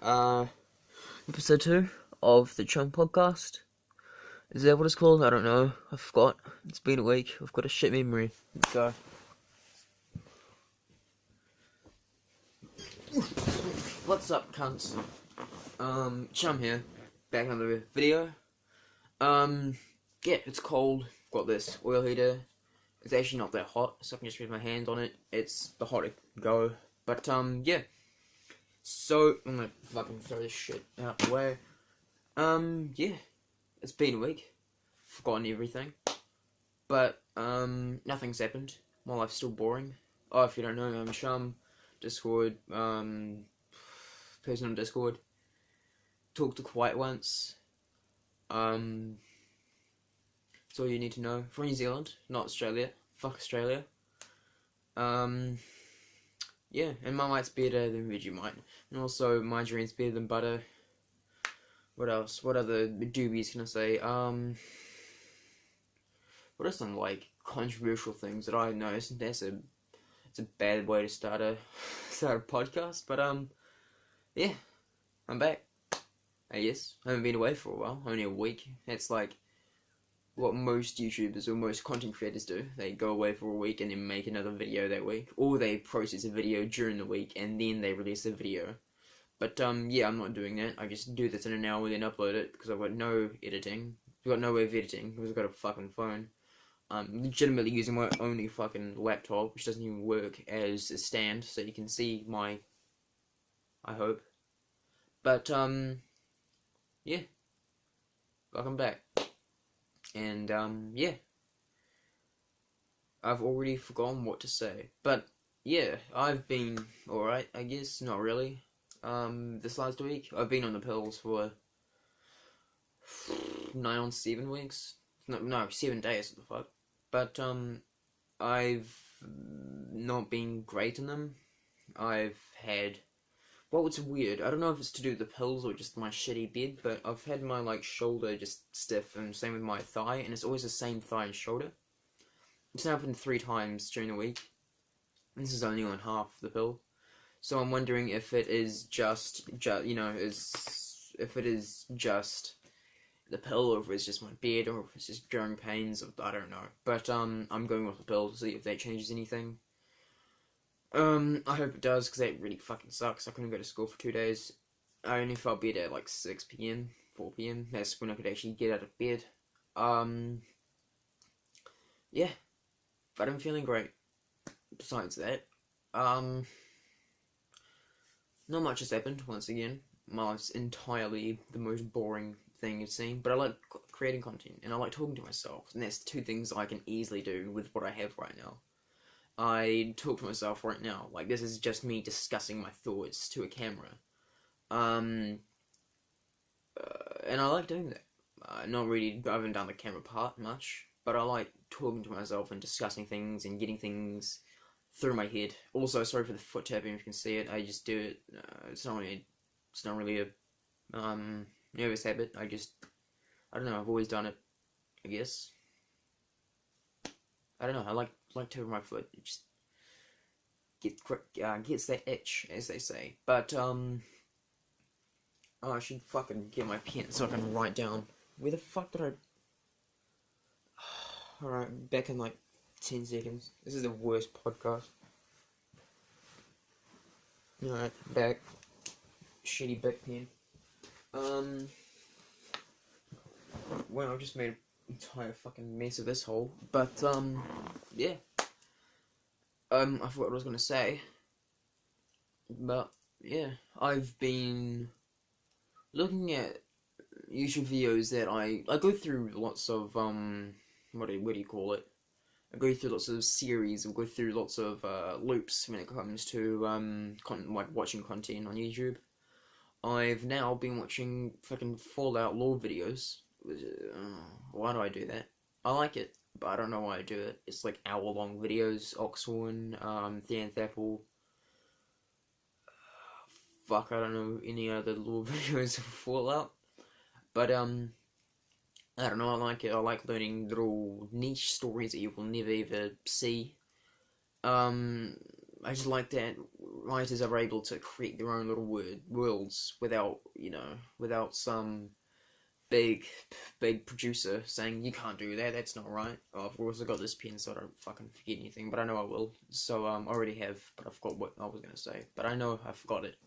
Uh, Episode 2 of the Chum podcast. Is that what it's called? I don't know. I forgot. It's been a week. I've got a shit memory. Let's go. What's up, cunts? Chum here. Back on the video. Yeah, it's cold. Got this oil heater. It's actually not that hot, so I can just put my hand on it. It's the hot to go. But, yeah. So, I'm gonna fucking throw this shit out the way. Yeah. It's been a week. Forgotten everything. But, nothing's happened. My life's still boring. Oh, if you don't know, I'm Chum. Discord, person on Discord. Talk to Quiet once. That's all you need to know. From New Zealand, not Australia. Fuck Australia. Yeah, and my might's better than Vegemite. And also, margarine's better than butter. What else? What other doobies can I say? What are some, controversial things that I know? It's a bad way to start a podcast, but, yeah, I'm back. I guess. I haven't been away for a while, only a week. It's like what most YouTubers or most content creators do. They go away for a week and then make another video that week. Or they process a video during the week and then they release a video. But, yeah, I'm not doing that. I just do this in an hour and then upload it because I've got no editing. I've got no way of editing because I've got a fucking phone. I'm legitimately using my only fucking laptop, which doesn't even work as a stand, so you can see I hope. But, yeah. Welcome back. And, yeah. I've already forgotten what to say. But, yeah, I've been alright, I guess. Not really. This last week, I've been on the pills for 9 on 7 weeks. No, 7 days, what the fuck. But, I've not been great in them. I've had... Well, it's weird. I don't know if it's to do with the pills or just my shitty bed, but I've had my, shoulder just stiff, and same with my thigh, and it's always the same thigh and shoulder. It's happened 3 times during the week. This is only on half the pill. So I'm wondering if it is just if it is just the pill, or if it's just my bed, or if it's just growing pains, I don't know. But, I'm going with the pill to see if that changes anything. I hope it does, because that really fucking sucks. I couldn't go to school for 2 days. I only felt better at 6 PM, 4 PM. That's when I could actually get out of bed. Yeah. But I'm feeling great. Besides that, not much has happened, once again. My life's entirely the most boring thing you've seen, but I like creating content, and I like talking to myself, and that's 2 things I can easily do with what I have right now. I talk to myself right now, this is just me discussing my thoughts to a camera. And I like doing that. Not really, I haven't done the camera part much, but I like talking to myself and discussing things and getting things through my head. Also, sorry for the foot tapping, if you can see it, I just do it, it's not really a, nervous habit, I don't know, I've always done it, I guess. I don't know, I like tapping my foot, it just gets that itch, as they say. But, oh, I should fucking get my pen so I can write down, where the fuck did I... Alright, back in 10 seconds. This is the worst podcast. Alright, back. Shitty big pen. Well, I've just made an entire fucking mess of this hole. But, yeah. I forgot what I was gonna say. But, yeah. I've been looking at YouTube videos that I go through lots of, what do you call it? I go through lots of series, I go through lots of, loops when it comes to, watching content on YouTube. I've now been watching fucking Fallout lore videos. Why do I do that? I like it, but I don't know why I do it. It's hour-long videos, Oxhorn, Theanth Apple. Fuck, I don't know any other lore videos of Fallout. But, I don't know, I like it. I like learning little niche stories that you will never ever see. I just like that writers are able to create their own little worlds without, without some big producer saying you can't do that. That's not right. Oh, I've also got this pen, so I don't fucking forget anything. But I know I will. So I already have, but I forgot what I was gonna say. But I know I forgot it.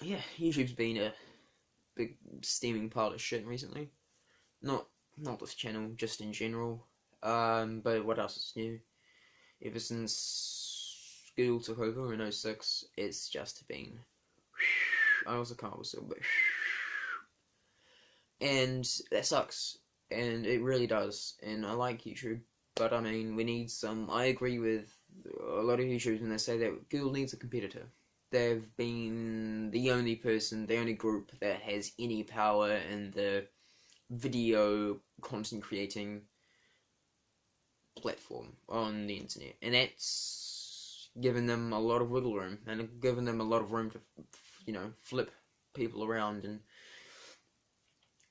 Yeah, YouTube's been a big steaming pile of shit recently. Not this channel, just in general. But what else is new? Ever since Google took over in 06, it's just been. I also can't whistle, but. And that sucks. And it really does. And I like YouTube. But I mean, we need some. I agree with a lot of YouTubers when they say that Google needs a competitor. They've been the only group that has any power in the video content creating platform on the internet, and that's given them a lot of wiggle room and given them a lot of room to, flip people around and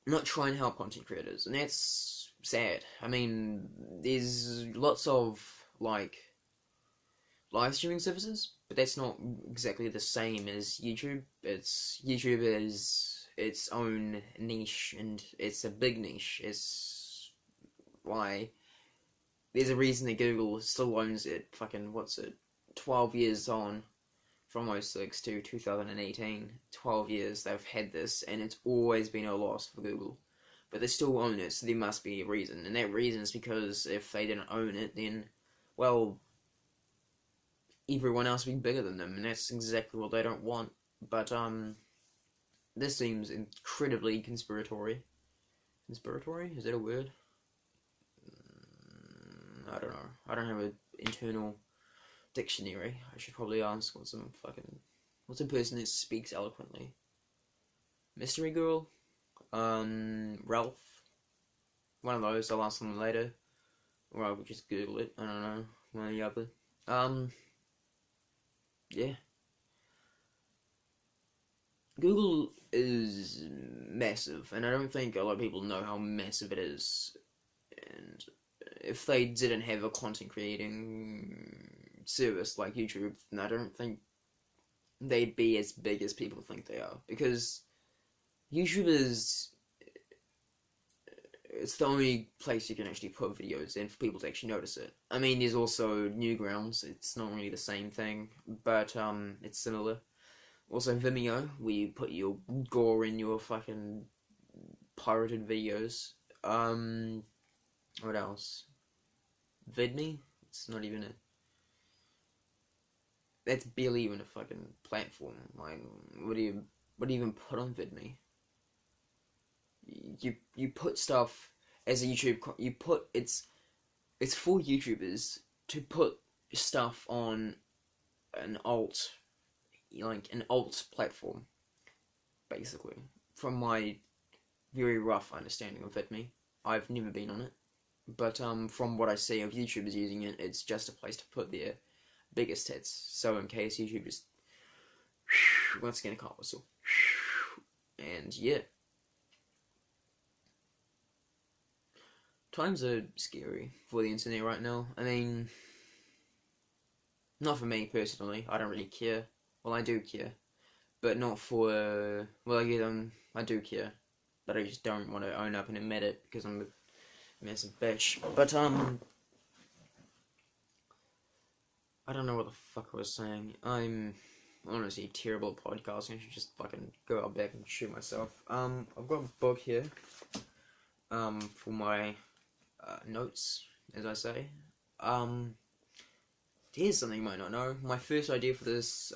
not try and help content creators, and that's sad. I mean, there's lots of like live streaming services, but that's not exactly the same as YouTube. YouTube is its own niche, and it's a big niche. It's why there's a reason that Google still owns it. Fucking, 12 years on, from 06 to 2018. 12 years they've had this, and it's always been a loss for Google. But they still own it, so there must be a reason. And that reason is because if they didn't own it, then, well, everyone else would be bigger than them, and that's exactly what they don't want. But, this seems incredibly conspiratory. Conspiratory? Is that a word? I don't know. I don't have an internal dictionary. I should probably ask what's a person that speaks eloquently? Mystery Girl? Ralph? One of those. I'll ask them later. Or I would just Google it. I don't know. One or the other. Yeah. Google is massive, and I don't think a lot of people know how massive it is. And if they didn't have a content creating service like YouTube, then I don't think they'd be as big as people think they are. Because YouTube it's the only place you can actually put videos in for people to actually notice it. I mean, there's also Newgrounds. It's not really the same thing, but it's similar. Also Vimeo, where you put your gore in your fucking pirated videos. What else? VidMe? It's not even that's barely even a fucking platform. Like, what do you even put on VidMe? You put stuff as a YouTube. It's for YouTubers to put stuff on an alt platform, basically. From my very rough understanding of VidMe, I've never been on it, but from what I see of YouTubers using it, it's just a place to put their biggest hits. So in case YouTube just once again a car whistle, and yeah. Times are scary for the internet right now. I mean, not for me personally. I don't really care. Well, I do care, but not for. Well, I do care, but I just don't want to own up and admit it because I'm a massive bitch. But I don't know what the fuck I was saying. I'm honestly terrible at podcasting. I should just fucking go out back and shoot myself. I've got a book here. For my notes, as I say. Here's something you might not know. My first idea for this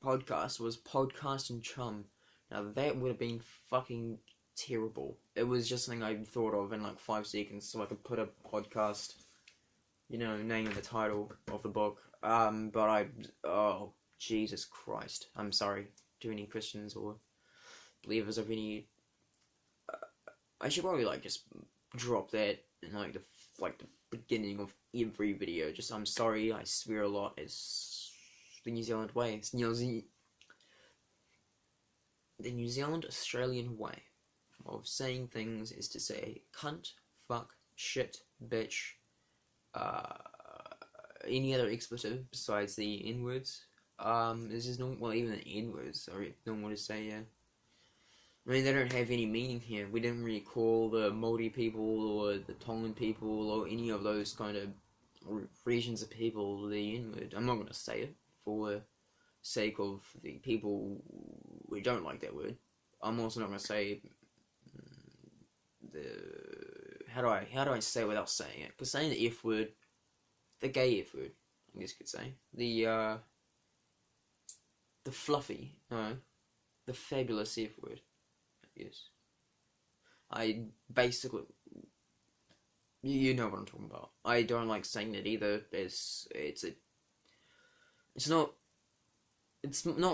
podcast was podcast and chum. Now that would have been fucking terrible. It was just something I thought of in like 5 seconds, so I could put a podcast, name in the title of the book. Oh Jesus Christ! I'm sorry to any Christians or believers of any. I should probably just drop that in the beginning of every video. Just I'm sorry, I swear a lot. It's the New Zealand way. It's the New Zealand Australian way of saying things is to say cunt, fuck, shit, bitch, any other expletive besides the N words. This is not, well, even the N words are normal to say, yeah. I mean, they don't have any meaning here. We didn't really call the Māori people or the Tongan people or any of those kind of regions of people the N word. I'm not going to say it for the sake of the people who don't like that word. I'm also not going to say the how do I say it without saying it? Because saying the F word, the gay F word, I guess you could say, the fluffy, no, the fabulous F word. Yes. I basically, you know what I'm talking about. I don't like saying it either. It's not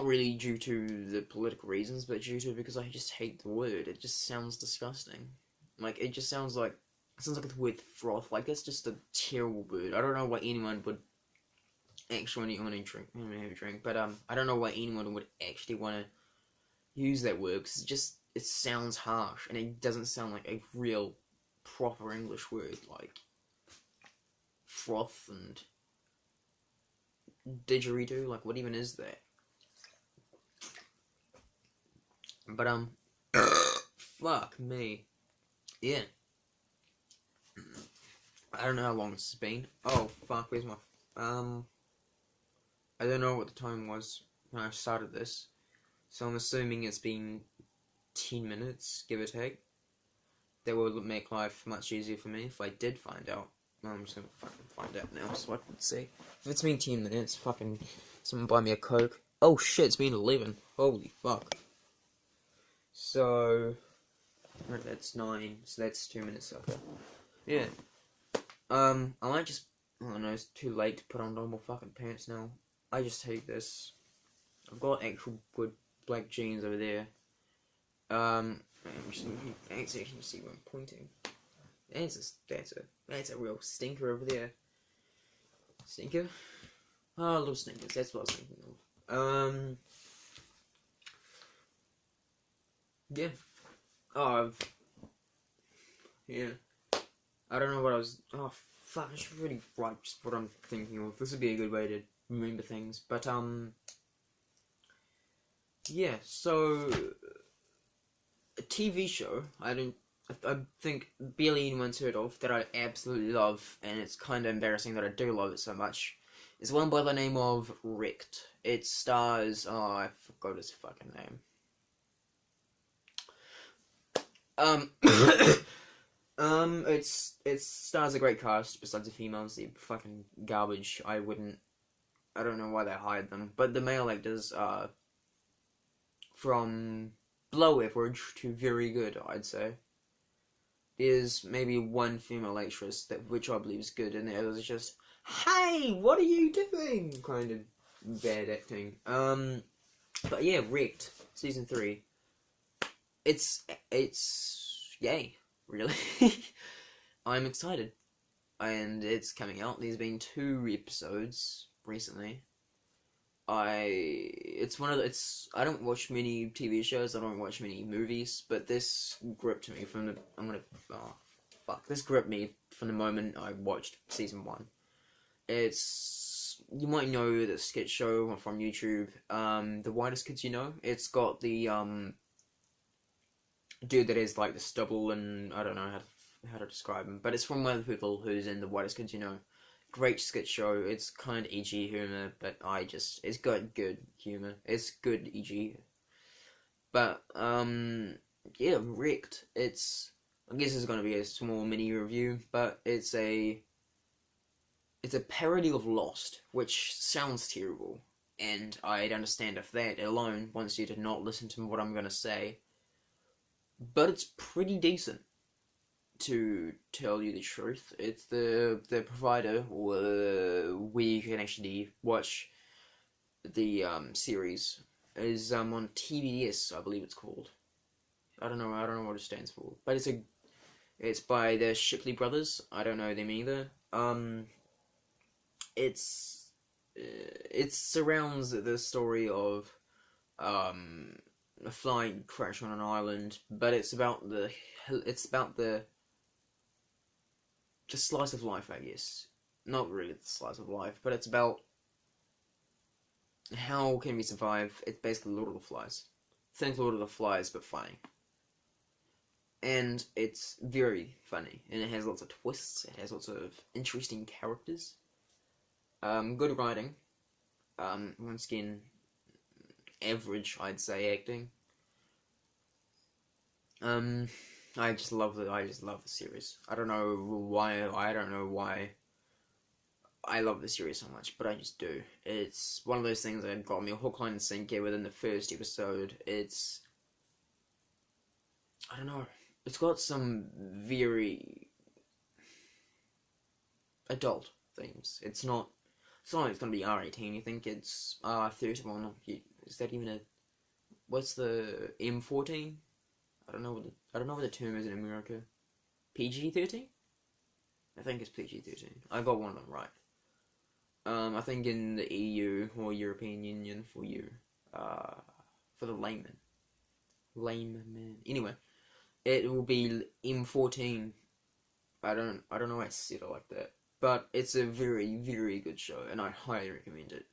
really due to the political reasons, but due to because I just hate the word. It just sounds disgusting. Like it sounds like the word froth. Like it's just a terrible word. I don't know why anyone would actually want to drink. I'm gonna have a drink, but I don't know why anyone would actually want to use that word because it sounds harsh and it doesn't sound like a real proper English word like froth and didgeridoo. Like what even is that? But fuck me. Yeah. I don't know how long this has been. Oh fuck, where's my I don't know what the time was when I started this. So I'm assuming it's been 10 minutes, give or take. That would make life much easier for me if I did find out. Well, I'm just gonna fucking find out now so I can see. If it's been 10 minutes, fucking someone buy me a Coke. Oh shit, it's been 11. Holy fuck. So, right, that's 9, so that's 2 minutes, okay. Yeah. I might just, oh no, it's too late to put on normal fucking pants now. I just hate this. I've got actual good black jeans over there. Actually, can you see where I'm pointing? That's a real stinker over there. Stinker? Oh, little stinkers, that's what I was thinking of. Yeah. Oh, yeah. I don't know what I was, oh, fuck, I should really write just what I'm thinking of. This would be a good way to remember things, but, yeah, so, a TV show, I think barely anyone's heard of, that I absolutely love, and it's kind of embarrassing that I do love it so much, is one by the name of Wrecked. It stars, oh, I forgot his fucking name. It stars a great cast besides the females. They're fucking garbage. I don't know why they hired them, but the male actors are from below average to very good, I'd say. There's maybe one female actress which I believe is good, and the others are just, hey, what are you doing? Kind of bad acting. But yeah, Wrecked, season 3. It's yay, really. I'm excited, and it's coming out. There's been 2 episodes recently. I don't watch many TV shows, I don't watch many movies, but this gripped me this gripped me from the moment I watched season 1. You might know the sketch show from YouTube, The Whitest Kids You Know. It's got the, dude that is like the stubble, and I don't know how to describe him, but it's from one of the people who's in The Whitest Kids You Know. Great sketch show. It's kind of edgy humor, but it's got good humor. It's good edgy. But yeah, Wrecked. I guess it's gonna be a small mini review, but it's a parody of Lost, which sounds terrible, and I'd understand if that alone wants you to not listen to what I'm gonna say. But it's pretty decent, to tell you the truth. It's the provider where you can actually watch the series is on TBS, I believe it's called. I don't know what it stands for, but it's by the Shipley brothers. I don't know them either. It surrounds the story of a flying crash on an island, but it's about the slice of life, I guess. not really the slice of life, but it's about how can we survive. It's basically Lord of the Flies. Think Lord of the Flies, but funny. And it's very funny, and it has lots of twists. It has lots of interesting characters. Good writing. Once again, average, I'd say, acting. I just love the series. I don't know why. I love the series so much, but I just do. It's one of those things that got me hook, line, and sinker within the first episode. I don't know. It's got some very adult themes. It's not like it's gonna be R18. You think it's 31? Is that even a? What's the M14? I don't know what the term is in America. PG-13? I think it's PG-13. I got one of them right. I think in the EU or European Union for the layman. Anyway, it will be M14. I don't know why I said it like that, but it's a very, very good show, and I highly recommend it.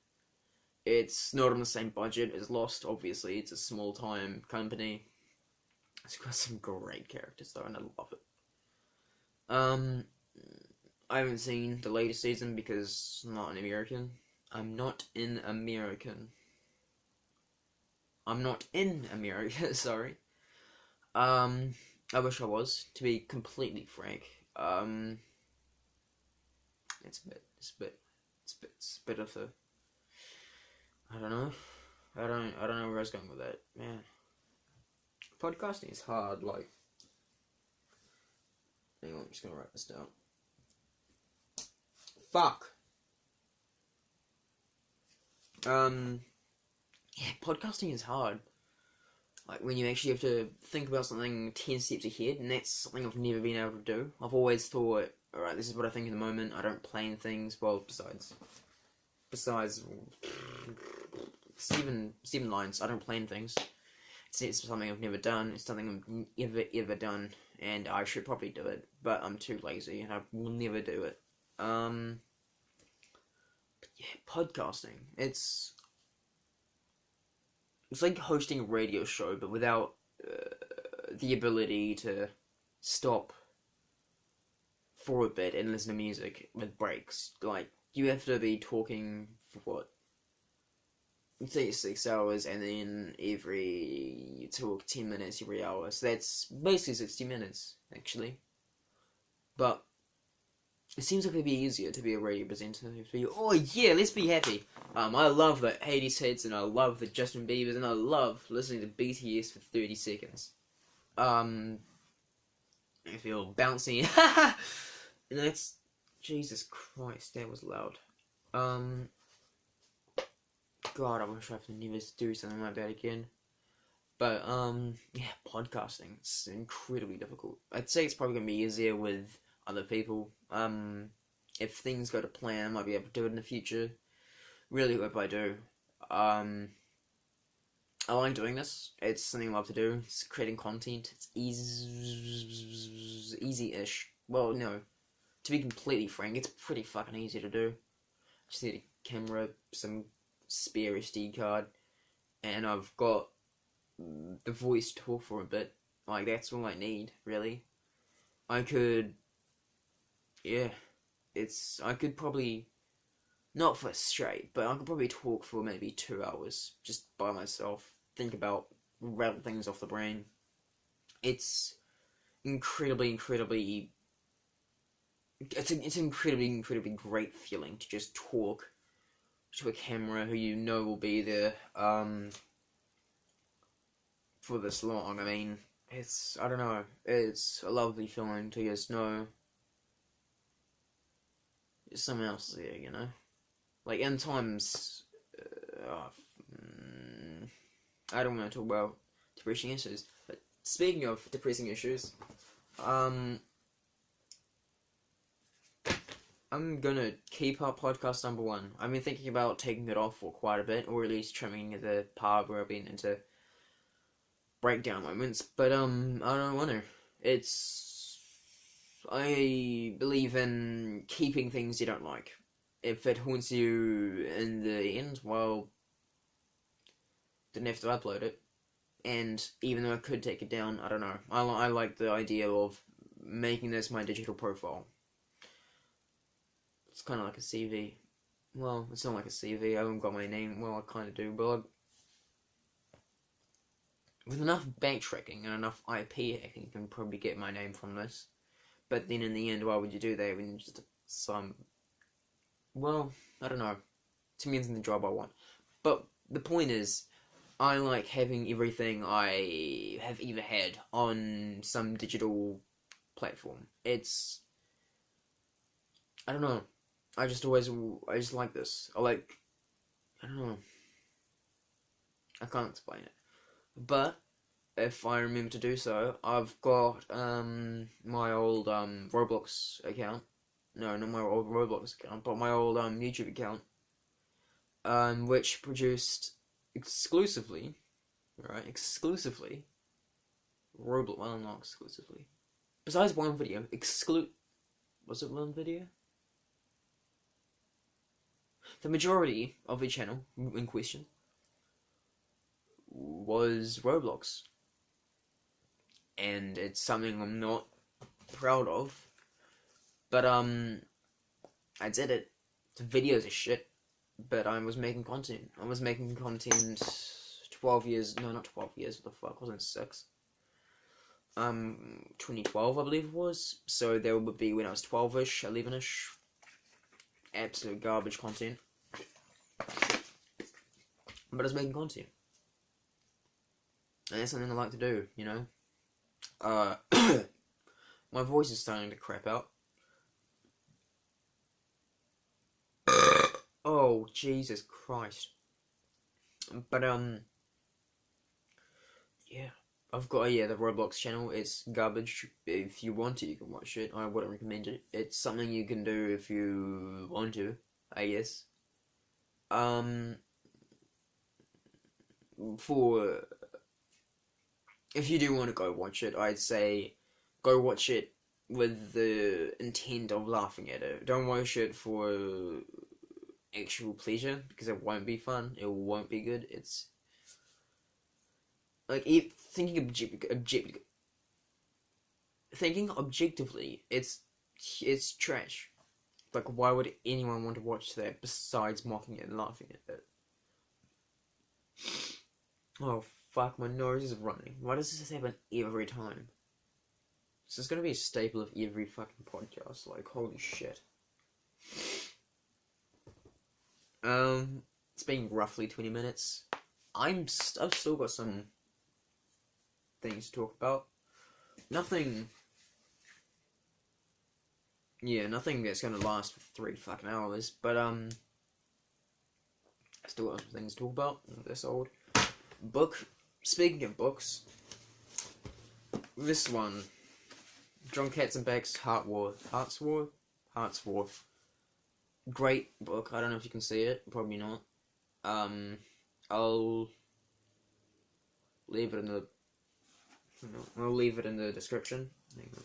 It's not on the same budget as Lost, obviously. It's a small-time company. It's got some great characters though, and I love it. I haven't seen the latest season because I'm not an American. I'm not in America, sorry. I wish I was, to be completely frank. It's a bit of a, I don't know. I don't know where I was going with that, man. Podcasting is hard, like, hang on, I'm just gonna write this down. Fuck. Yeah, podcasting is hard. Like, when you actually have to think about something 10 steps ahead, and that's something I've never been able to do. I've always thought, alright, this is what I think in the moment, I don't plan things, well, besides seven lines, I don't plan things. It's something I've never done, it's something I've ever done, and I should probably do it, but I'm too lazy, and I will never do it. But yeah, podcasting, it's like hosting a radio show, but without the ability to stop for a bit and listen to music with breaks. Like, you have to be talking for what? Let's say 6 hours, and then you talk 10 minutes every hour. So that's basically 60 minutes, actually. But it seems like it'd be easier to be a radio presenter. Oh yeah, let's be happy. I love the 80s hits, and I love the Justin Biebers, and I love listening to BTS for 30 seconds. I feel bouncy. And that's, Jesus Christ, that was loud. God, I wish I could never do something like that again. But, yeah, podcasting, it's incredibly difficult. I'd say it's probably going to be easier with other people. If things go to plan, I might be able to do it in the future. Really hope I do. I like doing this. It's something I love to do. It's creating content. It's easy-ish. Well, no. To be completely frank, it's pretty fucking easy to do. Just need a camera, some spare SD card, and I've got the voice to talk for a bit. Like, that's all I need, really. I could probably, not for straight, but I could probably talk for maybe 2 hours, just by myself, rattle things off the brain. It's incredibly great feeling to just talk to a camera who you know will be there, for this long. I mean, I don't know, it's a lovely feeling to just know there's someone else there, you know? Like, in times, I don't want to talk about depressing issues, but speaking of depressing issues, I'm gonna keep up podcast number 1. I've been thinking about taking it off for quite a bit, or at least trimming the part where I've been into breakdown moments, but I don't want to. I believe in keeping things you don't like. If it haunts you in the end, well, didn't have to upload it. And even though I could take it down, I don't know. I like the idea of making this my digital profile. It's kind of like a CV. Well, it's not like a CV. I haven't got my name. Well, I kind of do, but with enough backtracking and enough IP hacking, you can probably get my name from this. But then in the end, why would you do that when you just well, I don't know. To me, it's the job I want. But the point is, I like having everything I have ever had on some digital platform. I don't know. I just like this. I don't know. I can't explain it. But if I remember to do so, I've got my old Roblox account. No, not my old Roblox account, but my old YouTube account, which produced exclusively, Roblox. Well, not exclusively. Besides one video, was it one video? The majority of the channel in question was Roblox. And it's something I'm not proud of. But, I did it. The videos are shit. But I was making content. I was making content 12 years, no, not 12 years, what the fuck, wasn't 6. 2012, I believe it was. So there would be when I was 12-ish, 11-ish. Absolute garbage content. But I was making content. And that's something I like to do, you know? My voice is starting to crap out. Oh, Jesus Christ. But, yeah. I've got, the Roblox channel. It's garbage. If you want to, you can watch it. I wouldn't recommend it. It's something you can do if you want to, I guess. If you do want to go watch it, I'd say go watch it with the intent of laughing at it. Don't watch it for actual pleasure, because it won't be fun. It won't be good. It's like thinking objectively, it's trash. Like, why would anyone want to watch that besides mocking it and laughing at it? Oh fuck, my nose is running. Why does this happen every time? This is gonna be a staple of every fucking podcast. Like, holy shit. It's been roughly 20 minutes. I've still got some things to talk about. Nothing that's gonna last for 3 fucking hours, but I still got some things to talk about. This old book. Speaking of books, this one, John Katzenbach's Hart's War. Great book. I don't know if you can see it. Probably not. I'll leave it in the description. Hang on.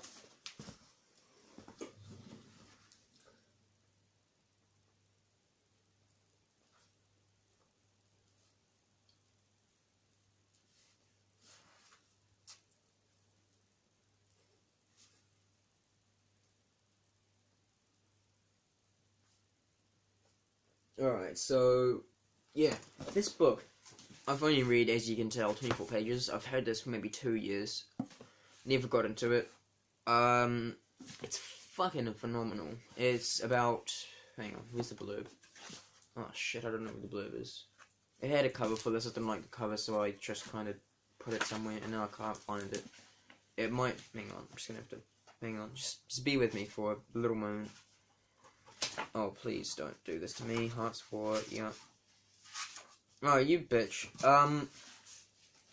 Alright, so, yeah, this book, I've only read, as you can tell, 24 pages. I've had this for maybe 2 years. Never got into it. It's fucking phenomenal. It's about, hang on, where's the blurb? Oh shit, I don't know where the blurb is. It had a cover for this, I didn't like the cover, so I just kind of put it somewhere, and now I can't find it. It might, hang on, I'm just gonna have to, hang on, just be with me for a little moment. Oh, please don't do this to me. Hart's War, yeah. Oh, you bitch.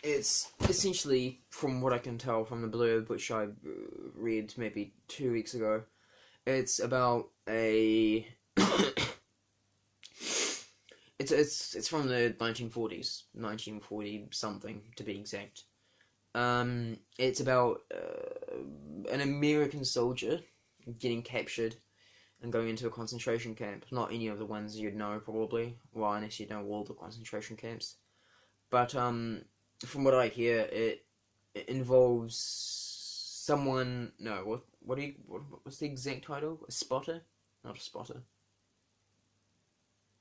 It's essentially, from what I can tell from the blurb, which I read maybe 2 weeks ago, it's about a... it's from the 1940s. 1940-something, to be exact. It's about an American soldier getting captured and going into a concentration camp. Not any of the ones you'd know, probably. Well, unless you know all the concentration camps. But, from what I hear, it involves someone... No, what's the exact title? A spotter? Not a spotter.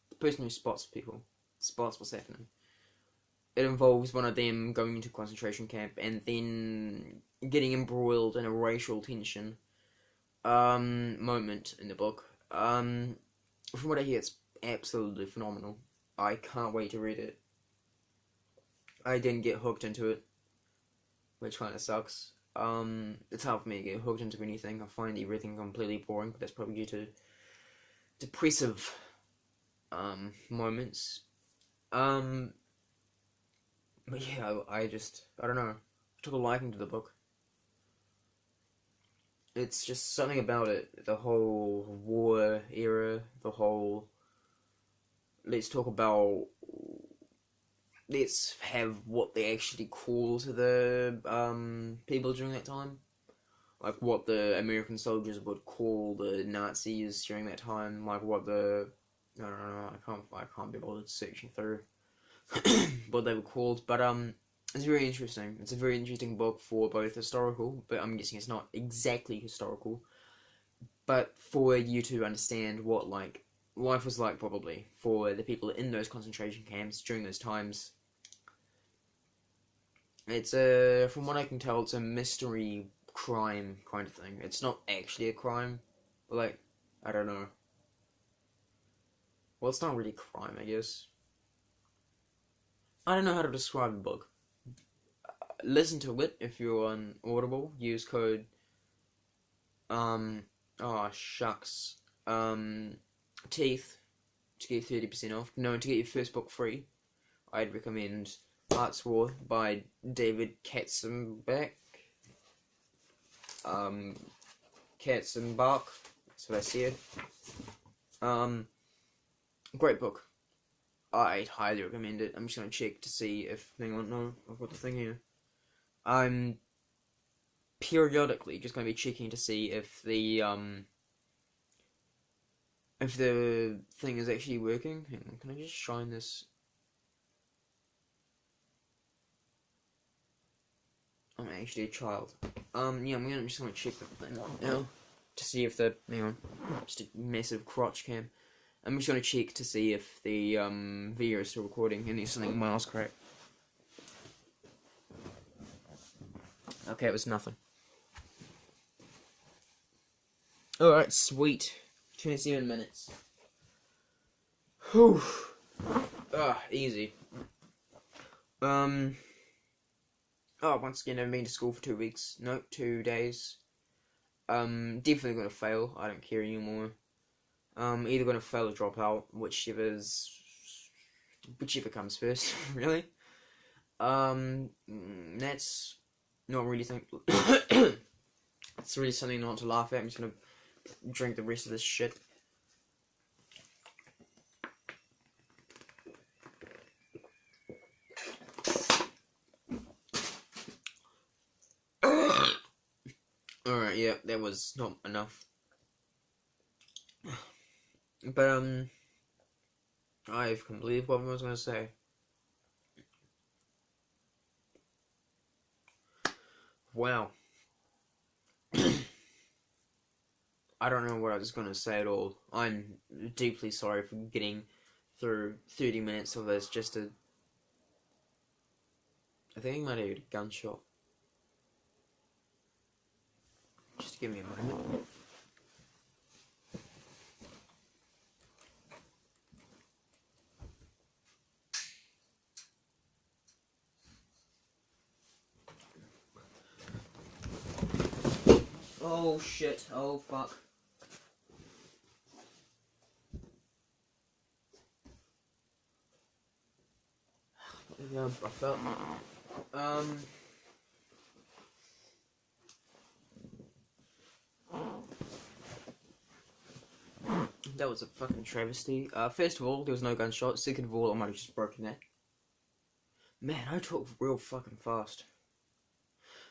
The person who spots people. Spots what's happening. It involves one of them going into a concentration camp and then getting embroiled in a racial tension moment in the book. From what I hear, it's absolutely phenomenal. I can't wait to read it. I didn't get hooked into it, which kind of sucks. It's hard for me to get hooked into anything. I find everything completely boring, but that's probably due to depressive moments. But yeah, I don't know. I took a liking to the book. It's just something about it. The whole war era, the whole... Let's have what they actually call to the people during that time. Like what the American soldiers would call the Nazis during that time. Like what the... I don't know, I can't be bothered searching through what they were called, but it's very interesting. It's a very interesting book for both historical, but I'm guessing it's not exactly historical, but for you to understand what like life was like probably for the people in those concentration camps during those times. It's from what I can tell, it's a mystery crime kind of thing. It's not actually a crime, but like, I don't know. Well, it's not really crime, I guess. I don't know how to describe the book. Listen to it if you're on Audible. Use code, oh shucks, teeth to get 30% off. No, to get your first book free, I'd recommend Hart's War by David Katzenbach. Katzenbach, that's what I said. Great book. I'd highly recommend it. I'm just gonna check to see if... Hang on, no, I've got the thing here. I'm periodically just gonna be checking to see if the thing is actually working. Hang on, can I just shine this? I'm actually a child. Yeah, I'm just gonna check the thing now to see if the... Hang on, just a massive crotch cam. I'm just gonna check to see if the video is still recording and there's something miles crack. Okay, it was nothing. Alright, sweet. 27 minutes. Whew. Easy. Once again, I've been to school for 2 weeks. No, 2 days. Definitely gonna fail. I don't care anymore. Either gonna fail or drop out, whichever comes first, really. That's not really it's really something not to laugh at. I'm just gonna drink the rest of this shit. Alright, yeah, that was not enough. But, I've completely forgotten what I was going to say. Wow. I don't know what I was going to say at all. I'm deeply sorry for getting through 30 minutes of this just to... I think I might have heard a gunshot. Just give me a moment. Oh shit, oh fuck. Yeah, I felt... That was a fucking travesty. First of all, there was no gunshot. Second of all, I might have just broken that. Man, I talk real fucking fast.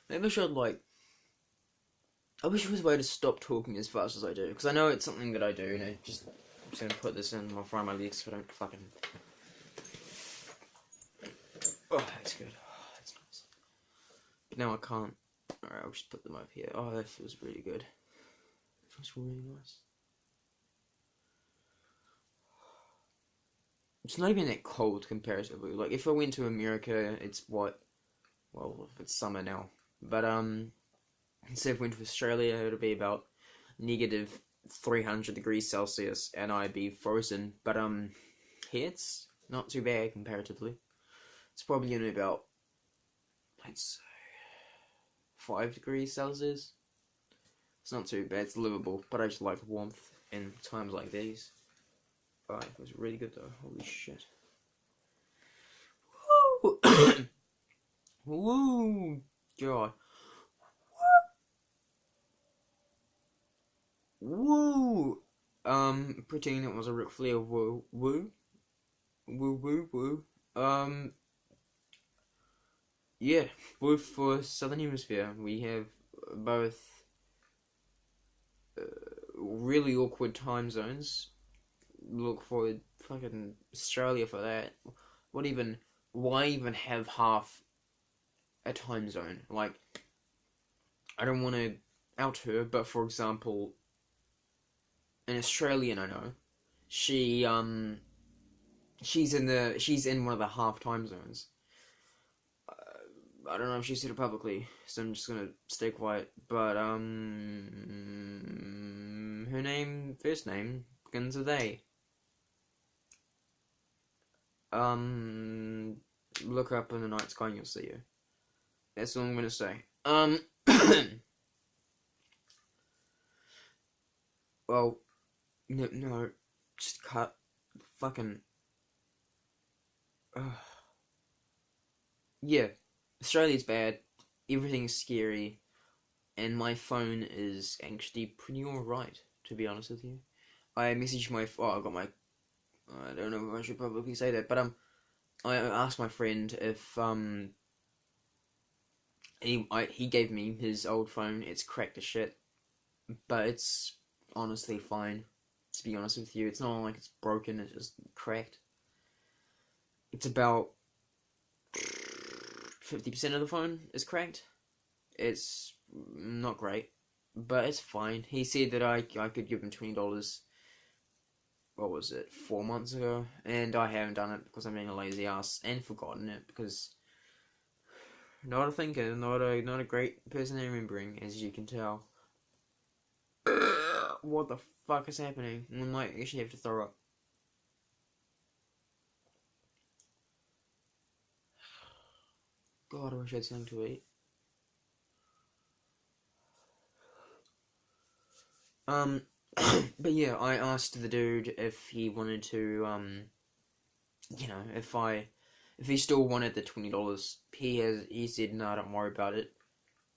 Maybe I should, like... I wish there was a way to stop talking as fast as I do, because I know it's something that I do, and I'm just gonna put this in my front of my legs so I don't fucking... Oh, that's good. Oh, that's nice. But now I can't. Alright, I'll just put them up here. Oh, that feels really good. It feels really nice. It's not even that cold comparatively. Like, if I went to America, it's what? Well, it's summer now. But, instead of went to Australia, it'll be about negative 300 degrees Celsius, and I'd be frozen. But, here it's not too bad comparatively. It's probably gonna be about, let's say, 5 degrees Celsius. It's not too bad, it's livable, but I just like warmth in times like these. Oh, it was really good though, holy shit. Woo! Woo! God. Woo! Pretending it was a Ric Flair woo. Woo? Woo woo woo. Yeah, both for Southern Hemisphere. We have both really awkward time zones. Look forward fucking Australia for that. Why even have half a time zone? Like, I don't want to out her, but for example, an Australian I know, she's in one of the half time zones. I don't know if she said it publicly, so I'm just gonna stay quiet. But her first name begins with A. Look up in the night sky and you'll see her. That's all I'm gonna say. Well, no, just cut. Fucking. Yeah, Australia's bad. Everything's scary, and my phone is actually pretty alright, to be honest with you. I messaged my. Oh, I got my. I don't know if I should publicly say that, but I asked my friend if he gave me his old phone. It's cracked as shit, but it's honestly fine. To be honest with you, it's not like it's broken. It's just cracked. It's about 50% of the phone is cracked. It's not great, but it's fine. He said that I could give him $20. What was it, 4 months ago? And I haven't done it because I'm being a lazy ass and forgotten it because not a thinker, not a great person at remembering, as you can tell. What the fuck is happening? I might actually have to throw up. God, I wish I had something to eat. But yeah, I asked the dude if he wanted to, if he still wanted the $20. He said, no, don't worry about it.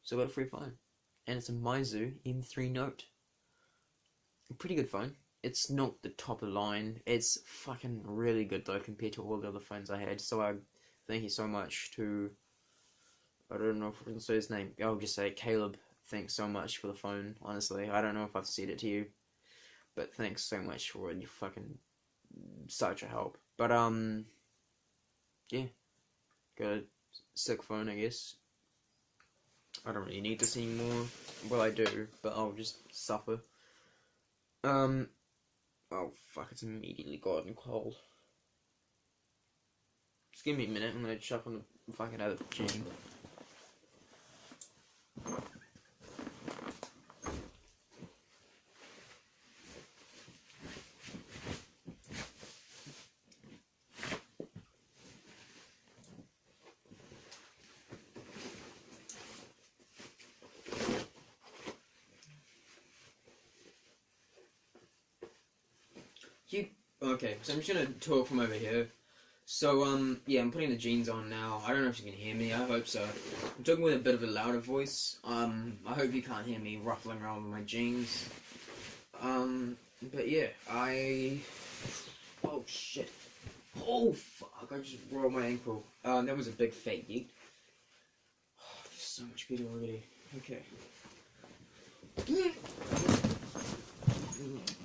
So I got a free phone. And it's a Meizu M3 Note. A pretty good phone. It's not the top of the line. It's fucking really good though compared to all the other phones I had. So I thank you so much to, I don't know if I can say his name. I'll just say Caleb. Thanks so much for the phone, honestly. I don't know if I've said it to you. But thanks so much for it. You're fucking such a help. But, yeah. Got a sick phone, I guess. I don't really need to see more. Well, I do, but I'll just suffer. Oh, fuck, it's immediately gotten cold. Just give me a minute, I'm gonna chuck on the fucking other gym. Okay, so I'm just gonna talk from over here. So, yeah, I'm putting the jeans on now. I don't know if you can hear me, I hope so. I'm talking with a bit of a louder voice. I hope you can't hear me ruffling around with my jeans. But yeah, oh shit. Oh fuck, I just rolled my ankle. That was a big fat yeet. Oh, so much better already. Okay.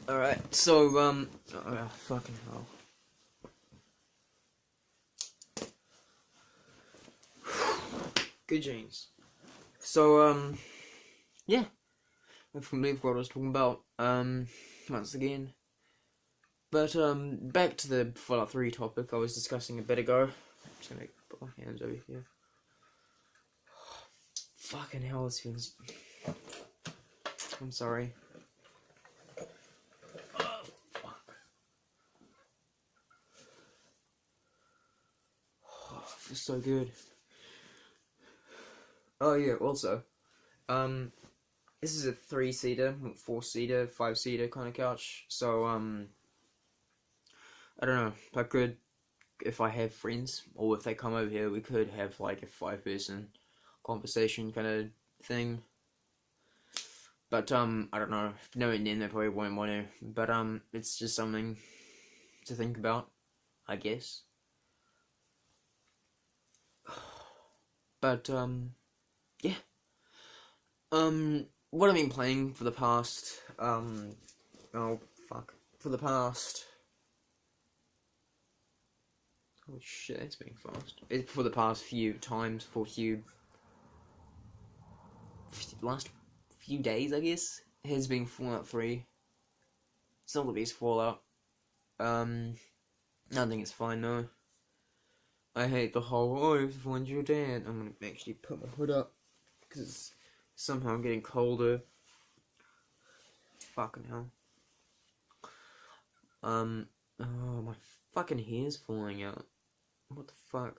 Alright, so, fucking hell. Good genes. So, yeah. I forgot what I was talking about, once again. But, back to the Fallout 3 topic I was discussing a bit ago. I'm just gonna put my hands over here. Fucking hell, this feels... I'm sorry. Oh, fuck. Oh, it feels so good. Oh yeah, also, this is a 3-seater, 4-seater, 5-seater kind of couch, so, I don't know, I could, if I have friends, or if they come over here, we could have, like, a 5-person conversation kind of thing. But, I don't know, knowing them, they probably won't want to, but, it's just something to think about, I guess. But, yeah. What I've been playing for the past, oh, fuck, for the past, holy shit, it's being fast, for the past few times, last few days, I guess, has been Fallout 3. It's not the best Fallout. I think it's fine though. I hate the whole, oh, everyone's your dad. I'm gonna actually put my hood up, because it's somehow getting colder. Fucking hell. Oh, my fucking hair's falling out. What the fuck?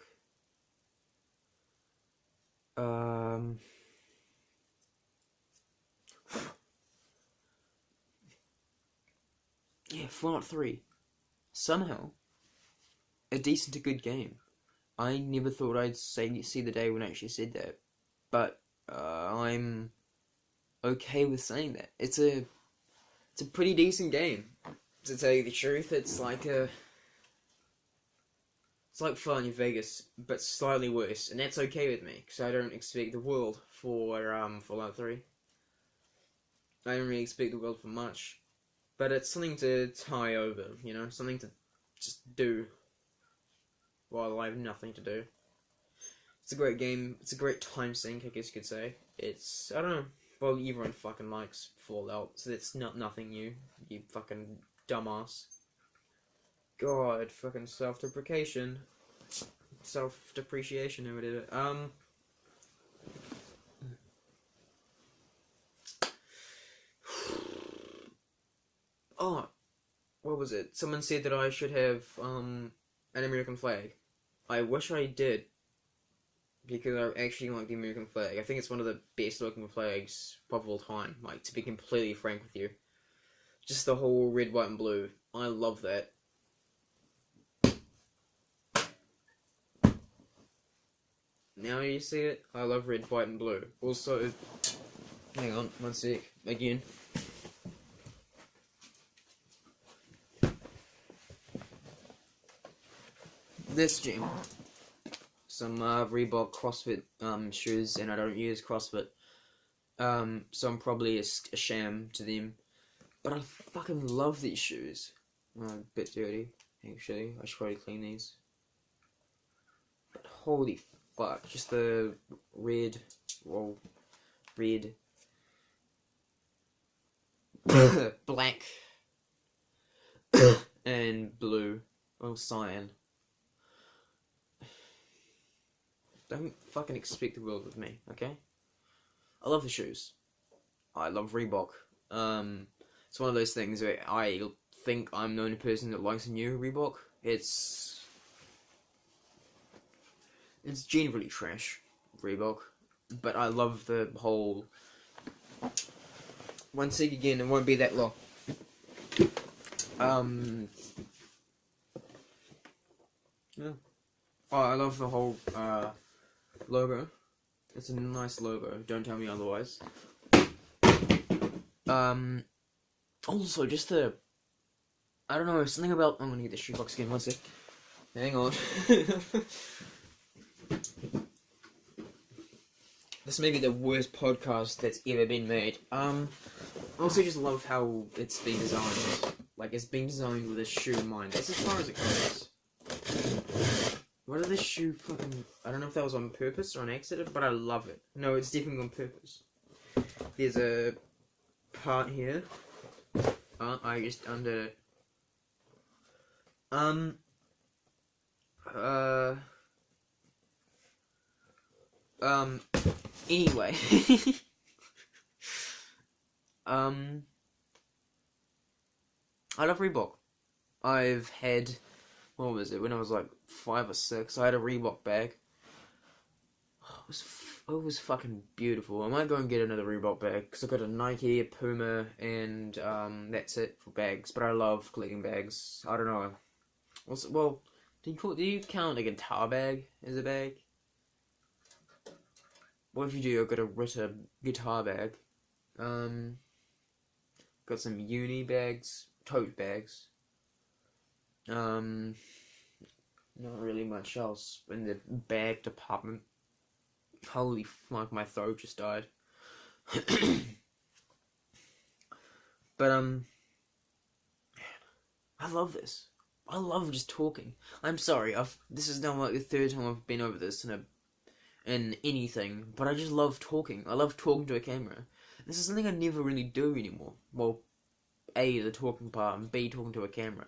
Yeah, Fallout 3. Somehow, a decent to good game. I never thought I'd see the day when I actually said that, but I'm okay with saying that. It's a pretty decent game. To tell you the truth, it's like Fallout New Vegas, but slightly worse, and that's okay with me because I don't expect the world for Fallout 3. I don't really expect the world for much, but it's something to tie over, you know, something to just do while I have nothing to do. It's a great game. It's a great time sink, I guess you could say. It's, I don't know. Well, everyone fucking likes Fallout, so that's nothing new. You fucking dumbass. God, fucking self-deprecation. Self-depreciation or whatever. Oh, what was it? Someone said that I should have, an American flag. I wish I did, because I actually like the American flag. I think it's one of the best looking flags of all time, like, to be completely frank with you. Just the whole red, white, and blue. I love that. Now you see it? I love red, white, and blue. Also, hang on, one sec, again. This gym. Some Reebok CrossFit shoes, and I don't use CrossFit. So I'm probably a sham to them. But I fucking love these shoes. A bit dirty, actually. I should probably clean these. But holy fuck, just the red, well, red, black, and blue, or cyan. Don't fucking expect the world with me, okay? I love the shoes. I love Reebok. It's one of those things where I think I'm the only person that likes a new Reebok. It's generally trash, Reebok, but I love the whole... One sec again, it won't be that long. Yeah. Oh, I love the whole, logo. It's a nice logo, don't tell me otherwise. Also, just the... I don't know, something about... I'm gonna get the shoebox again, one sec. Hang on. This may be the worst podcast that's ever been made. I also just love how it's been designed. Like, it's been designed with a shoe in mind. That's as far as it goes. Why did this shoe fucking... I don't know if that was on purpose or on accident, but I love it. No, it's definitely on purpose. There's a part here. I just under... Anyway. I love Reebok. I've had, what was it, when I was like 5 or 6, I had a Reebok bag. It was fucking beautiful. I might go and get another Reebok bag, because I've got a Nike, a Puma, and that's it for bags. But I love collecting bags. I don't know. Also, well, do you count a guitar bag as a bag? What if you do? I've got a Ritter guitar bag. Got some uni bags, tote bags. Not really much else in the bag department. Holy fuck, my throat just died. But I love this. I love just talking. I'm sorry, this is now like the 3rd time I've been over this in anything, but I just love talking. I love talking to a camera. This is something I never really do anymore. Well, A, the talking part, and B, talking to a camera.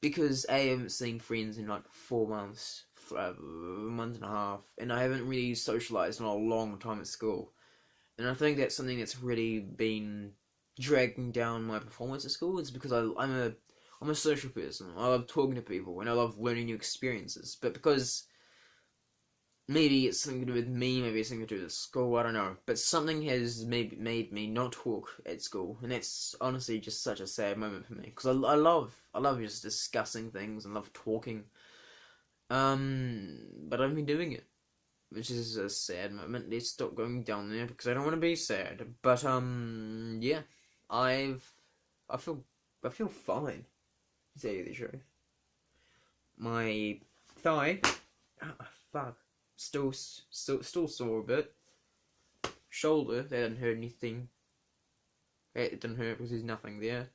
Because A, I haven't seen friends in like 4 months, a month and a half, and I haven't really socialised in a long time at school. And I think that's something that's really been dragging down my performance at school. It's because I'm a social person. I love talking to people, and I love learning new experiences. But because maybe it's something to do with me, maybe it's something to do with school, I don't know. But something has made me not talk at school, and that's honestly just such a sad moment for me. Because I love just discussing things and love talking. But I've been doing it, which is a sad moment. Let's stop going down there, because I don't want to be sad. But, yeah. I feel fine, to tell you the truth. My thigh, fuck. Still sore a bit. Shoulder, that didn't hurt anything. It didn't hurt because there's nothing there.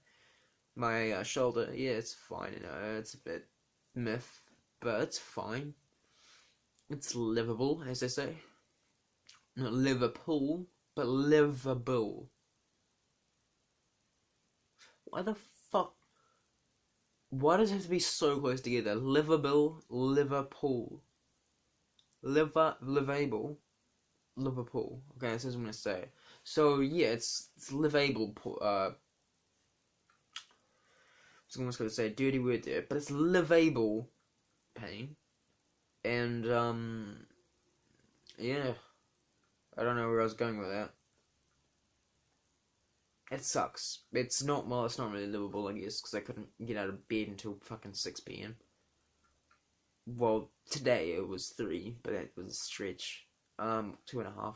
My shoulder, yeah, it's fine. You know, it's a bit miff, but it's fine. It's livable, as they say. Not Liverpool, but livable. Why the fuck? Why does it have to be so close together? Livable, Liverpool. Livable, Liverpool. Okay, this is what I'm gonna say. So yeah, it's livable. I was almost gonna say a dirty word there, but it's livable pain. And yeah, I don't know where I was going with that. It sucks. It's not really livable, I guess, because I couldn't get out of bed until fucking 6 p.m. Well, today it was 3, but that was a stretch. 2.5.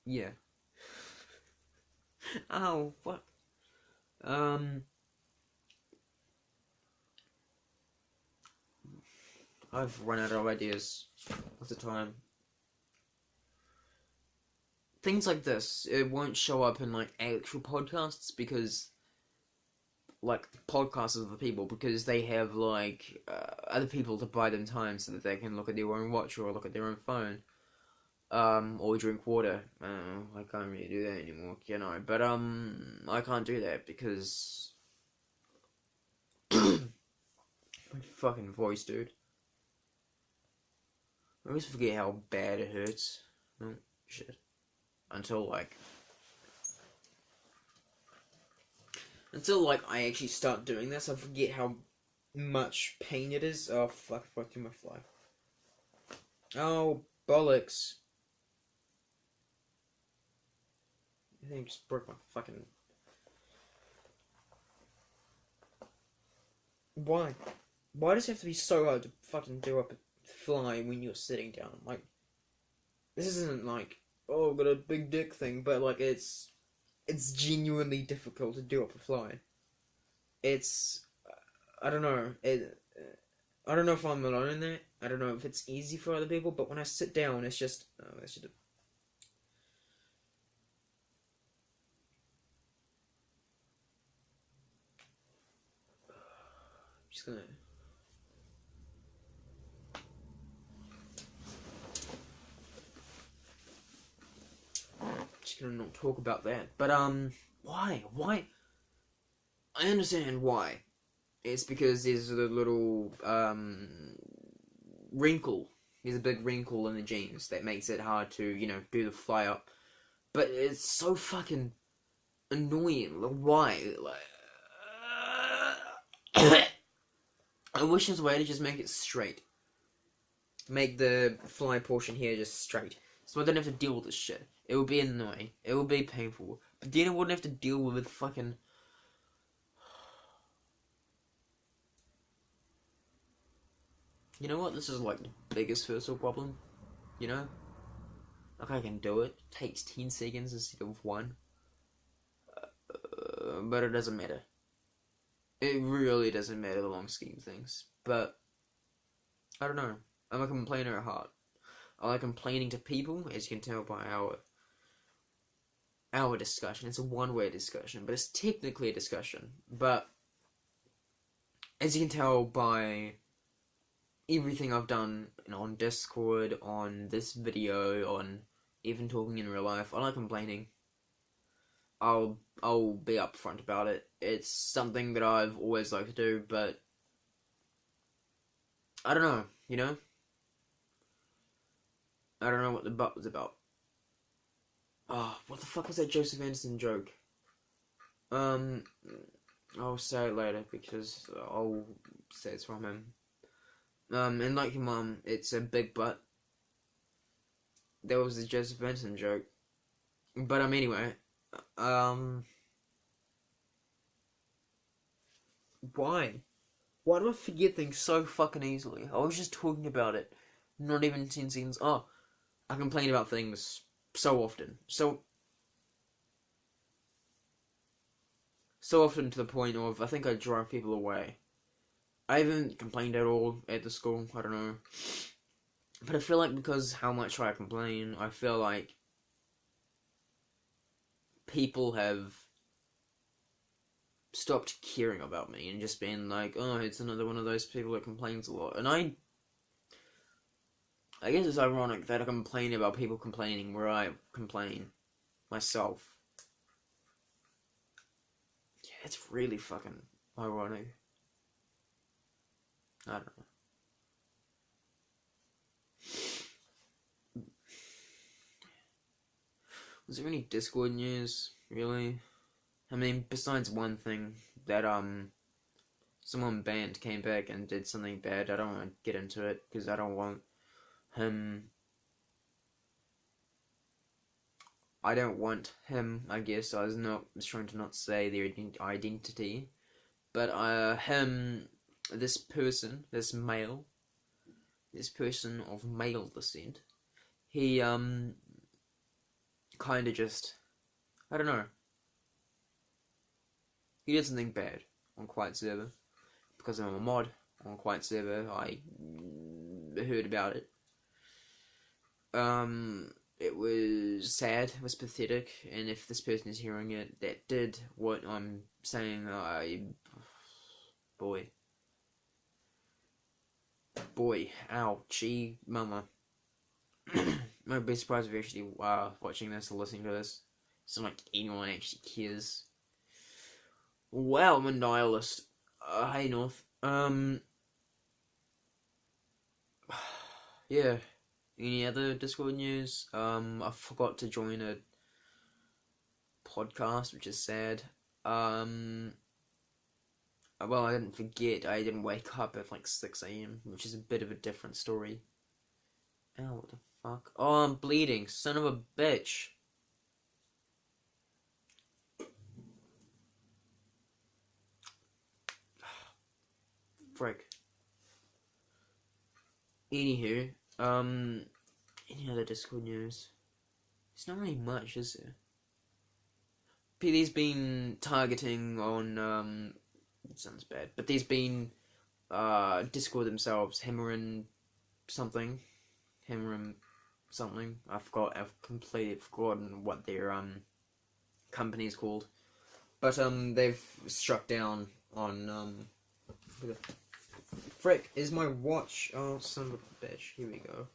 Yeah. Ow, what? I've run out of ideas at the time. Things like this, it won't show up in, like, actual podcasts, because like podcasts of the people, because they have like other people to buy them time so that they can look at their own watch or look at their own phone, or drink water. I can't really do that anymore, you know. But I can't do that because my fucking voice, dude. I always forget how bad it hurts. Oh shit! Until I actually start doing this, I forget how much pain it is. Oh fuck, I threw my fly. Oh, bollocks. I think I just broke my fucking... Why? Why does it have to be so hard to fucking do up a fly when you're sitting down? Like, this isn't like, oh, I've got a big dick thing, but like, it's genuinely difficult to do up a fly. It's, I don't know, I don't know if I'm alone in that. I don't know if it's easy for other people, but when I sit down, it's just... Oh, I should... Just gonna... Just gonna not talk about that. But, why? Why? I understand why. It's because there's a little, wrinkle. There's a big wrinkle in the jeans that makes it hard to, you know, do the fly up. But it's so fucking annoying. Like, why? Like, I wish there's a way to just make it straight. Make the fly portion here just straight. So I don't have to deal with this shit. It would be annoying. It would be painful. But then I wouldn't have to deal with fucking... You know what? This is like the biggest first world problem. You know? Like, I can do it. It takes 10 seconds instead of 1. But it doesn't matter. It really doesn't matter, the long scheme of things. But, I don't know. I'm a complainer at heart. I like complaining to people, as you can tell by our discussion. It's a one-way discussion, but it's technically a discussion. But, as you can tell by everything I've done on Discord, on this video, on even talking in real life, I like complaining. I'll be upfront about it. It's something that I've always liked to do, but I don't know, you know? I don't know what the butt was about. Oh, what the fuck was that Joseph Anderson joke? I'll say it later because I'll say it's from him. And like your mum, it's a big butt. That was the Joseph Anderson joke. But anyway, why? Why do I forget things so fucking easily? I was just talking about it, not even 10 seconds. Oh, I complain about things so often. So often to the point of, I think I drive people away. I haven't complained at all at the school, I don't know. But I feel like because how much I complain, I feel like people have stopped caring about me and just been like, oh, it's another one of those people that complains a lot. And I guess it's ironic that I complain about people complaining where I complain myself. Yeah, it's really fucking ironic. I don't know. Was there any Discord news, really? I mean, besides one thing, that, someone banned came back and did something bad. I don't want to get into it, because I don't want him... I don't want him, I guess. I was trying to not say their identity. But, him, this person, this person of male descent, he, kinda just... I don't know. He did something bad on Quiet Server. Because I'm a mod on Quiet Server, I heard about it. It was sad, it was pathetic, and if this person is hearing it, that did what I'm saying, boy, ow, gee, mama. I'd be surprised if you're actually watching this or listening to this. It's not like anyone actually cares. Well, I'm a nihilist. Hey, North. Yeah. Any other Discord news? I forgot to join a podcast, which is sad. Well, I didn't forget. I didn't wake up at like 6 AM, which is a bit of a different story. Ow, what the fuck? Oh, I'm bleeding. Son of a bitch. Frick. Anywho, any other Discord news? There's not really much, is there? There's been targeting on, it sounds bad, but there's been, Discord themselves hammering something, eminem something. I've completely forgotten what their company's called. But they've struck down on who the frick is my watch? Oh, son of a bitch! Here we go.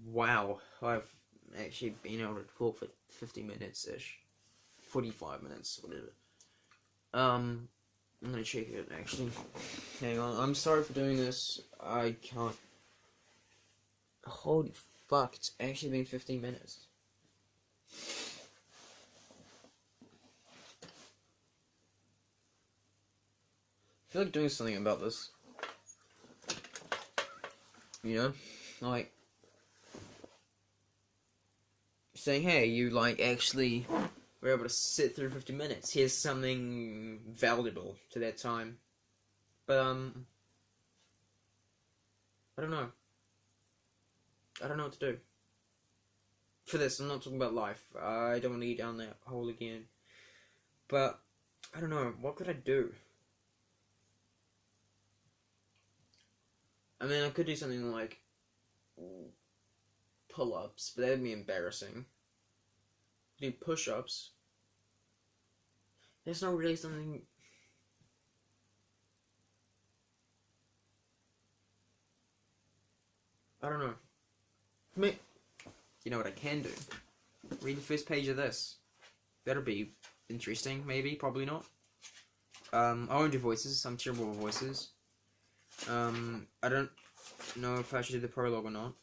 Wow, I've actually been able to talk for 50 minutes ish, 45 minutes, whatever. I'm gonna check it actually. Hang on, I'm sorry for doing this. I can't. Holy fuck! It's actually been 15 minutes. I feel like doing something about this. You know? Like, saying, hey, you, like, actually were able to sit through 50 minutes. Here's something valuable to that time. But, I don't know. I don't know what to do. For this, I'm not talking about life. I don't want to get down that hole again. But, I don't know. What could I do? I mean, I could do something like pull-ups, but that would be embarrassing. Do push-ups. There's not really something. I don't know. You know what I can do? Read the first page of this. That'll be interesting, maybe, probably not. I won't do voices, I'm terrible with voices. I don't know if I should do the prologue or not.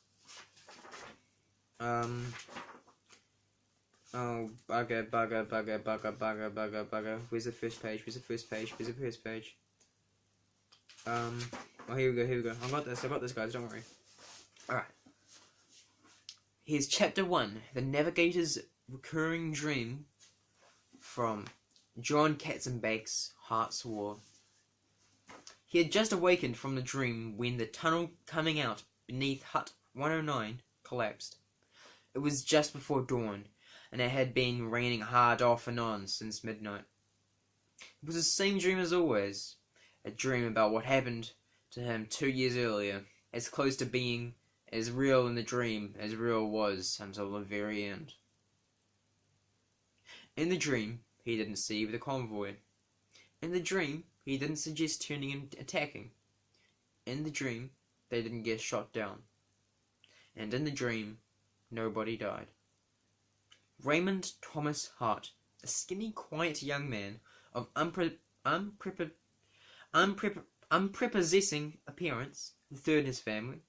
Oh, bugger. Where's the first page? Oh, here we go. I got this, guys, don't worry. Alright. Here's chapter 1, The Navigator's Recurring Dream, from John Katzenbach's Hart's War. He had just awakened from the dream when the tunnel coming out beneath Hut 109 collapsed. It was just before dawn, and it had been raining hard off and on since midnight. It was the same dream as always, a dream about what happened to him 2 years earlier, as close to being as real in the dream as real was until the very end. In the dream, he didn't see the convoy. In the dream, he didn't suggest turning and attacking. In the dream, they didn't get shot down. And in the dream, nobody died. Raymond Thomas Hart, a skinny, quiet young man of unprepossessing appearance, the third in his family,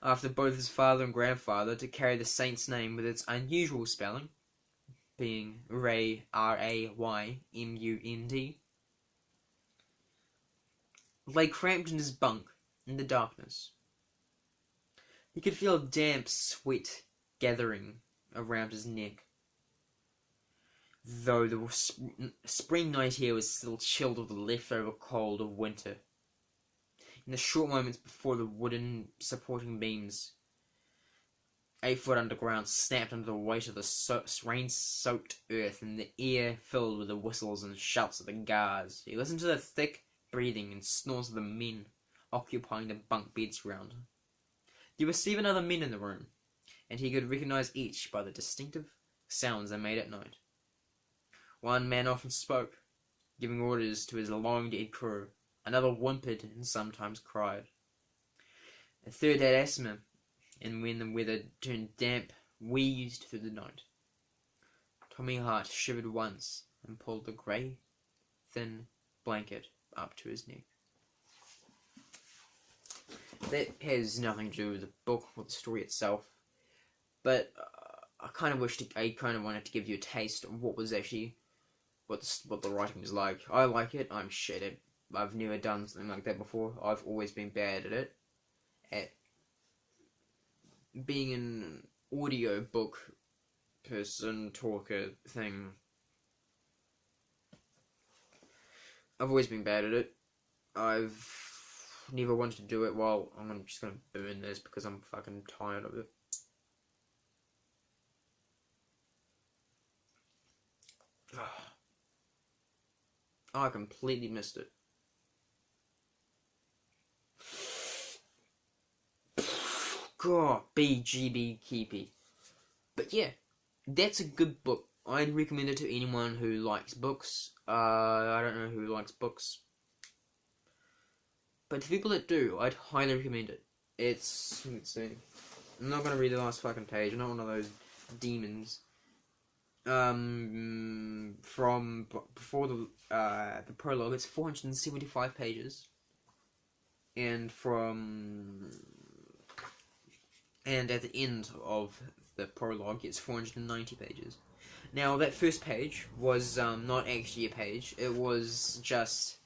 after both his father and grandfather, to carry the saint's name with its unusual spelling, being Ray, Raymund, lay cramped in his bunk in the darkness. He could feel damp sweat gathering around his neck, though the spring night air was still chilled with the leftover cold of winter. In the short moments before the wooden supporting beams, 8 foot underground, snapped under the weight of the rain-soaked earth, and the air filled with the whistles and shouts of the guards. He listened to the thick breathing and snores of the men occupying the bunk beds around him. There were 7 other men in the room, and he could recognize each by the distinctive sounds they made at night. One man often spoke, giving orders to his long-dead crew. Another whimpered and sometimes cried. A third had asthma, and when the weather turned damp, wheezed through the night. Tommy Hart shivered once and pulled the grey, thin blanket up to his neck. That has nothing to do with the book or the story itself, but I kind of wanted to give you a taste of what was actually what the writing was like. I like it. I'm shit at. I've never done something like that before. I've always been bad at it. At being an audio book person, talker thing. I've always been bad at it. I've never wanted to do it. Well, I'm just gonna burn this because I'm fucking tired of it. Oh, I completely missed it. God, BGB Keepy. But yeah, that's a good book. I'd recommend it to anyone who likes books. I don't know who likes books. But to people that do, I'd highly recommend it. Let's see. I'm not gonna read the last fucking page. I'm not one of those demons. From before the prologue, it's 475 pages, and at the end of the prologue, it's 490 pages. Now, that first page was not actually a page. It was just,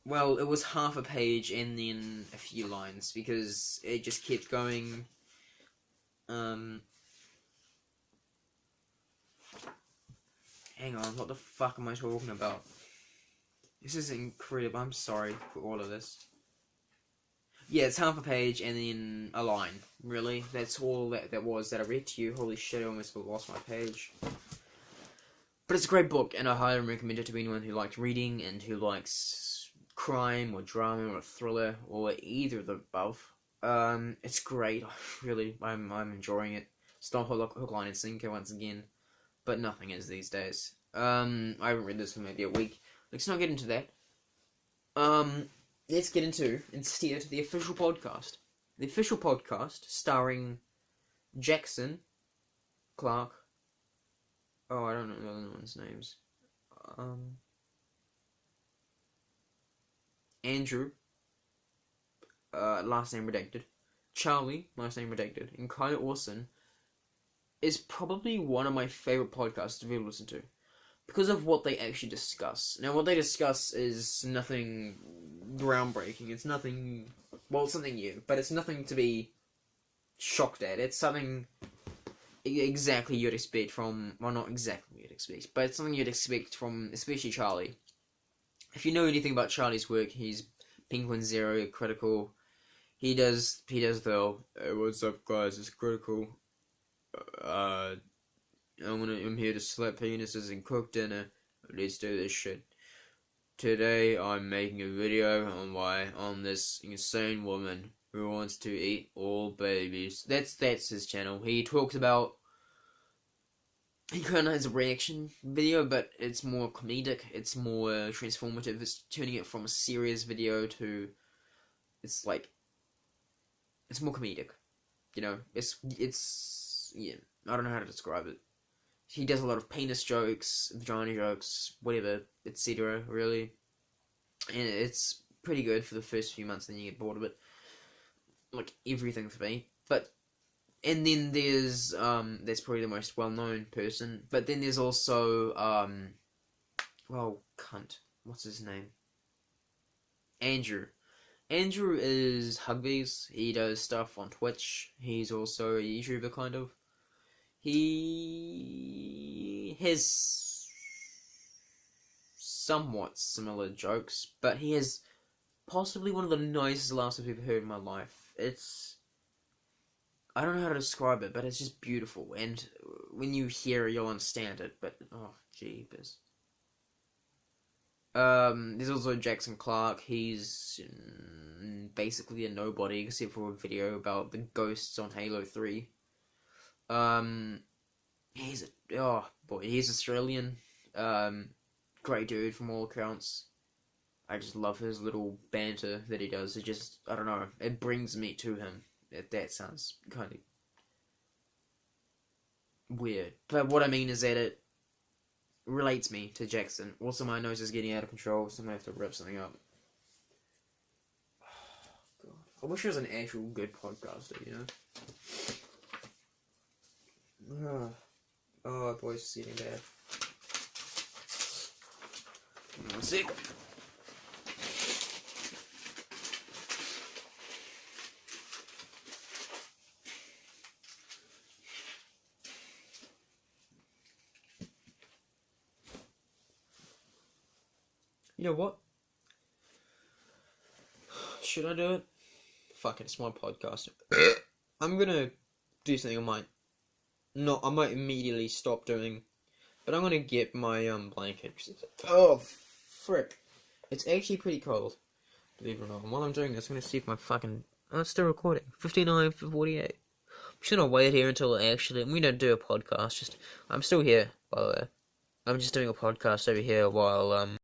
well, it was half a page and then a few lines, because it just kept going. Hang on, what the fuck am I talking about? This is incredible. I'm sorry for all of this. Yeah, it's half a page and then a line. Really? That's all that was that I read to you. Holy shit, I almost lost my page. But it's a great book, and I highly recommend it to anyone who likes reading and who likes crime or drama or thriller or either of the above. It's great. Really, I'm enjoying it. It's not hook, line, and sinker once again, but nothing is these days. I haven't read this for maybe a week. Let's not get into that. Let's get into, instead, the official podcast. The official podcast starring Jackson, Clark. Oh, I don't know the other one's names. Andrew, last name redacted. Charlie, last name redacted. And Kyla Orson is probably one of my favorite podcasts to ever listen to, because of what they actually discuss. Now, what they discuss is nothing groundbreaking. It's nothing, well, it's something new, but it's nothing to be shocked at. It's something exactly you'd expect from, well, not exactly what you'd expect, but it's something you'd expect from, especially Charlie. If you know anything about Charlie's work, he's Penguin Zero, Critical. He does the, hey, what's up, guys, it's Critical. I'm here to slap penises and cook dinner. Let's do this shit. Today I'm making a video on this insane woman who wants to eat all babies. That's his channel. He talks about, he kind of has a reaction video, but it's more comedic. It's more transformative. It's turning it from a serious video to, it's like, it's more comedic. You know, it's yeah. I don't know how to describe it. He does a lot of penis jokes, vagina jokes, whatever, etc. Really, and it's pretty good for the first few months. Then you get bored of it, like everything for me. But and then there's that's probably the most well-known person. But then there's also well, cunt. What's his name? Andrew. Andrew is Hugbees. He does stuff on Twitch. He's also a YouTuber, kind of. He has somewhat similar jokes, but he has possibly one of the nicest laughs I've ever heard in my life. I don't know how to describe it, but it's just beautiful, and when you hear it, you'll understand it, but, oh, jeepers. There's also Jackson Clark. He's basically a nobody, except for a video about the ghosts on Halo 3. He's Australian. Great dude from all accounts. I just love his little banter that he does. It just, I don't know, it brings me to him. That sounds kind of weird. But what I mean is that it relates me to Jackson. Also, my nose is getting out of control, so I'm gonna have to rip something up. Oh, God. I wish I was an actual good podcaster, you know? Oh, boys, it's eating bad. I'm sick. You know what? Should I do it? Fuck it, it's my podcast. I'm gonna do something I might immediately stop doing, but I'm gonna get my blanket. Oh, frick! It's actually pretty cold, believe it or not. And while I'm doing this, I'm gonna see if my fucking Oh, it's still recording. 59 for 48. Should I wait here until actually we don't do a podcast? I'm still here, by the way. I'm just doing a podcast over here while